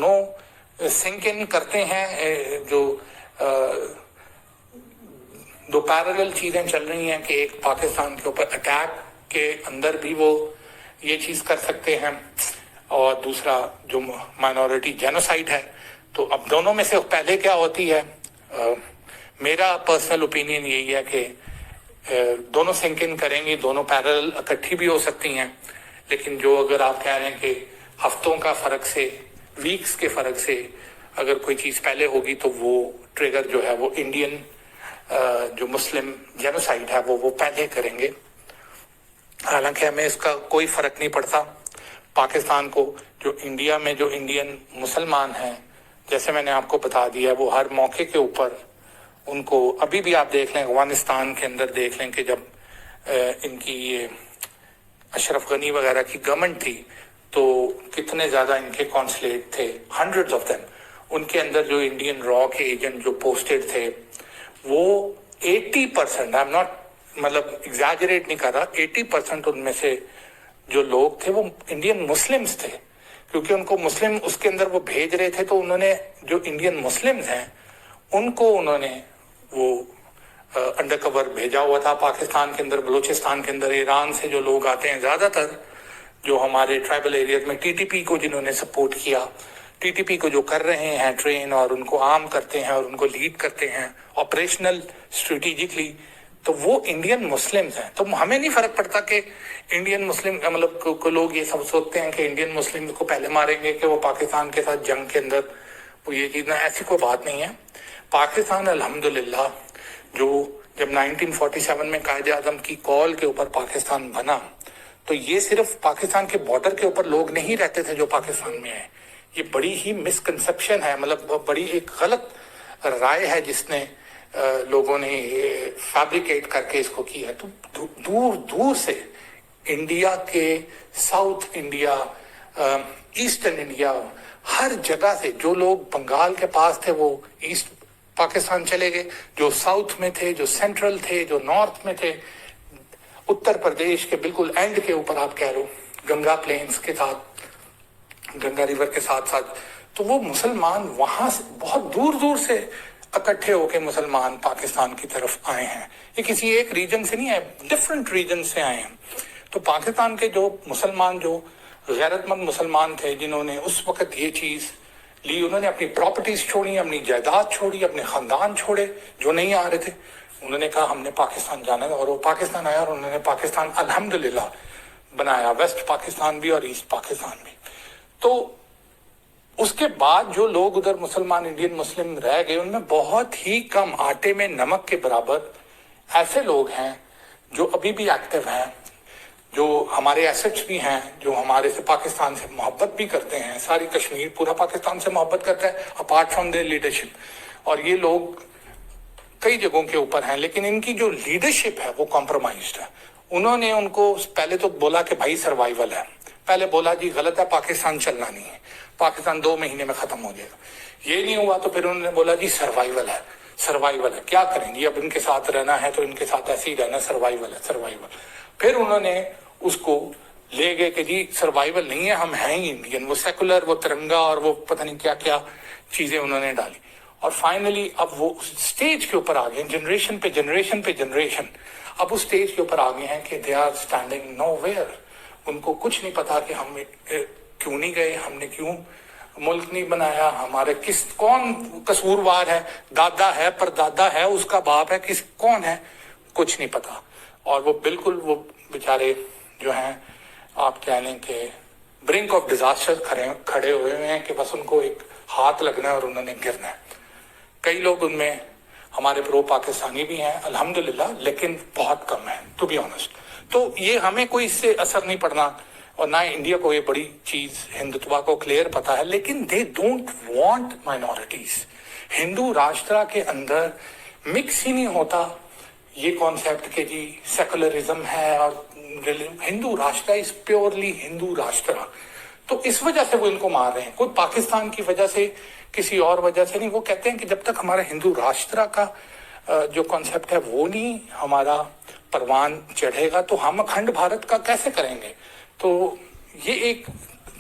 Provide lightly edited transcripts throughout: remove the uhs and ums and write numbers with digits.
दोनों sink in करते हैं। जो दो पैरेलल चीजें चल रही हैं कि एक पाकिस्तान के ऊपर अटैक के अंदर भी वो ये चीज कर सकते हैं, और दूसरा जो माइनॉरिटी जेनोसाइड है। तो अब दोनों में से पहले क्या होती है, मेरा पर्सनल ओपिनियन यही है कि दोनों सिंक इन करेंगी, दोनों पैरेलल इकट्ठी भी हो सकती हैं। लेकिन जो अगर आप कह रहे हैं कि हफ्तों का फर्क से, वीक्स के फर्क से अगर कोई चीज पहले होगी तो वो ट्रिगर जो है वो इंडियन जो मुस्लिम जेनोसाइड है वो पहले करेंगे। हालांकि हमें इसका कोई फर्क नहीं पड़ता। पाकिस्तान को जो इंडिया में जो इंडियन मुसलमान हैं, जैसे मैंने आपको बता दिया, वो हर मौके के ऊपर उनको, अभी भी आप देख लें अफगानिस्तान के अंदर देख लें कि जब इनकी ये अशरफ गनी वगैरह की गवर्नमेंट थी तो कितने ज्यादा इनके कॉन्सुलेट थे, हंड्रेड्स ऑफ देम। उनके अंदर जो इंडियन रॉ के एजेंट जो पोस्टेड थे वो 80%, आई एम नॉट मतलब एग्जैजरेट नहीं कर रहा, 80% उनमें से जो लोग थे वो इंडियन मुस्लिम्स थे। क्योंकि उनको मुस्लिम उसके अंदर वो भेज रहे थे, तो उन्होंने जो इंडियन मुस्लिम्स हैं उनको उन्होंने वो अंडर कवर भेजा हुआ था पाकिस्तान के अंदर, बलूचिस्तान के अंदर। ईरान से जो लोग आते हैं ज्यादातर, जो हमारे ट्राइबल एरियाज में टीटीपी को जिन्होंने सपोर्ट किया, टीटीपी को जो कर रहे हैं ट्रेन और उनको आर्म करते हैं और उनको लीड करते हैं ऑपरेशनल स्ट्रेटेजिकली, तो वो इंडियन मुस्लिम्स हैं। तो हमें नहीं फर्क पड़ता कि इंडियन मुस्लिम मतलब को लोग ये सब सोचते हैं कि इंडियन मुस्लिम को पहले मारेंगे कि वो पाकिस्तान के साथ जंग के अंदर वो ये चीज ना, ऐसी कोई बात नहीं है। पाकिस्तान अल्हम्दुलिल्लाह जो जब 1947 में कायदे आजम की कॉल के ऊपर पाकिस्तान बना, तो ये सिर्फ पाकिस्तान के बॉर्डर के ऊपर लोग नहीं रहते थे जो पाकिस्तान में है। ये बड़ी ही मिसकंसेप्शन है, मतलब बड़ी एक गलत राय है जिसने लोगों ने फैब्रिकेट करके इसको किया। तो दूर दूर से इंडिया के, साउथ इंडिया, ईस्टर्न इंडिया, हर जगह से जो लोग बंगाल के पास थे वो ईस्ट पाकिस्तान चले गए, जो साउथ में थे, जो सेंट्रल थे, जो नॉर्थ में थे, उत्तर प्रदेश के बिल्कुल एंड के ऊपर आप कह लो, गंगा प्लेन्स के साथ, गंगा रिवर के साथ साथ, तो वो मुसलमान वहां से बहुत दूर दूर से इकट्ठे होके मुसलमान पाकिस्तान की तरफ आए हैं। ये किसी एक रीजन से नहीं आए, डिफरेंट रीजन से आए हैं। तो पाकिस्तान के जो मुसलमान, जो गैरतमंद मुसलमान थे, जिन्होंने उस वक्त ये चीज ली, उन्होंने अपनी प्रॉपर्टीज छोड़ी, अपनी जायदाद छोड़ी, अपने खानदान छोड़े जो नहीं आ रहे थे। उन्होंने कहा हमने पाकिस्तान जाना है, और वो पाकिस्तान आया और उन्होंने पाकिस्तान अल्हम्दुलिल्लाह बनाया, वेस्ट पाकिस्तान भी और ईस्ट पाकिस्तान भी। तो उसके बाद जो लोग उधर मुसलमान इंडियन मुस्लिम रह गए, उनमें बहुत ही कम, आटे में नमक के बराबर ऐसे लोग हैं जो अभी भी एक्टिव हैं, जो हमारे एसेट्स भी हैं, जो हमारे से पाकिस्तान से मोहब्बत भी करते हैं। सारी कश्मीर पूरा पाकिस्तान से मोहब्बत करता है अपार्ट फ्रॉम देयर लीडरशिप। और ये लोग कई जगहों के ऊपर हैं, लेकिन इनकी जो लीडरशिप है वो कॉम्प्रोमाइज्ड है। उन्होंने उनको पहले तो बोला कि भाई सर्वाइवल है, पहले बोला जी गलत है, पाकिस्तान चलना नहीं है, पाकिस्तान 2 महीने में खत्म हो जाएगा। ये नहीं हुआ तो फिर उन्होंने बोला जी सर्वाइवल है, सर्वाइवल है, क्या करेंगे अब, इनके साथ रहना है तो इनके साथ ऐसे ही रहना, सर्वाइवल है, सर्वाइवल। फिर उन्होंने उसको ले गए कि जी सर्वाइवल नहीं है, हम हैं ही इंडियन, वो सेकुलर, वो तिरंगा और वो पता नहीं क्या क्या चीजें उन्होंने डाली। और फाइनली अब वो स्टेज के ऊपर आ गए, जनरेशन पे जनरेशन पे जनरेशन अब उस स्टेज के ऊपर आ गए हैं कि दे आर स्टैंडिंग नोवेयर। उनको कुछ नहीं पता कि हम क्यों नहीं गए, हमने क्यों मुल्क नहीं बनाया, हमारे कौन कसूरवार है, दादा है, परदादा है, उसका बाप है, कौन है, कुछ नहीं पता। और वो बिल्कुल वो बेचारे जो हैं, आप कह लें कि ब्रिंक ऑफ डिजास्टर खड़े हुए हैं कि बस उनको एक हाथ लगना है और उन्होंने गिरना है। कई लोग उनमें हमारे प्रो पाकिस्तानी भी हैं अल्हम्दुलिल्लाह, लेकिन बहुत कम है टू बी ऑनेस्ट। तो ये हमें कोई इससे असर नहीं पड़ना, और ना इंडिया को ये बड़ी चीज हिंदुत्व को क्लियर पता है, लेकिन they don't want minorities. Hindu राष्ट्र के अंदर मिक्स ही नहीं होता ये कॉन्सेप्ट के जी सेकुलरिज्म है, और हिंदू राष्ट्र इज प्योरली हिंदू राष्ट्र। तो इस वजह से वो इनको मार रहे हैं, कोई पाकिस्तान की वजह से, किसी और वजह से नहीं। वो कहते हैं कि जब तक हमारा हिंदू राष्ट्र का जो कॉन्सेप्ट है वो नहीं हमारा परवान चढ़ेगा तो हम अखंड भारत का कैसे करेंगे। तो ये एक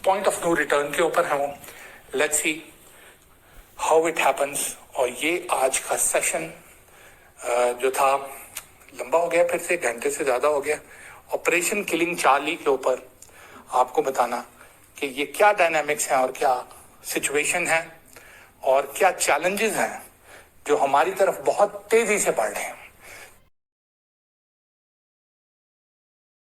पॉइंट ऑफ नो रिटर्न के ऊपर है वो, let's see how it happens. और ये आज का सेशन जो था लंबा हो गया, फिर से घंटे से ज़्यादा हो गया। ऑपरेशन किलिंग चार्ली के ऊपर आपको बताना कि ये क्या डायनामिक्स हैं और क्या सिचुएशन है और क्या चैलेंजेस हैं जो हमारी तरफ बहुत तेज़ी से बढ़ रहे हैं।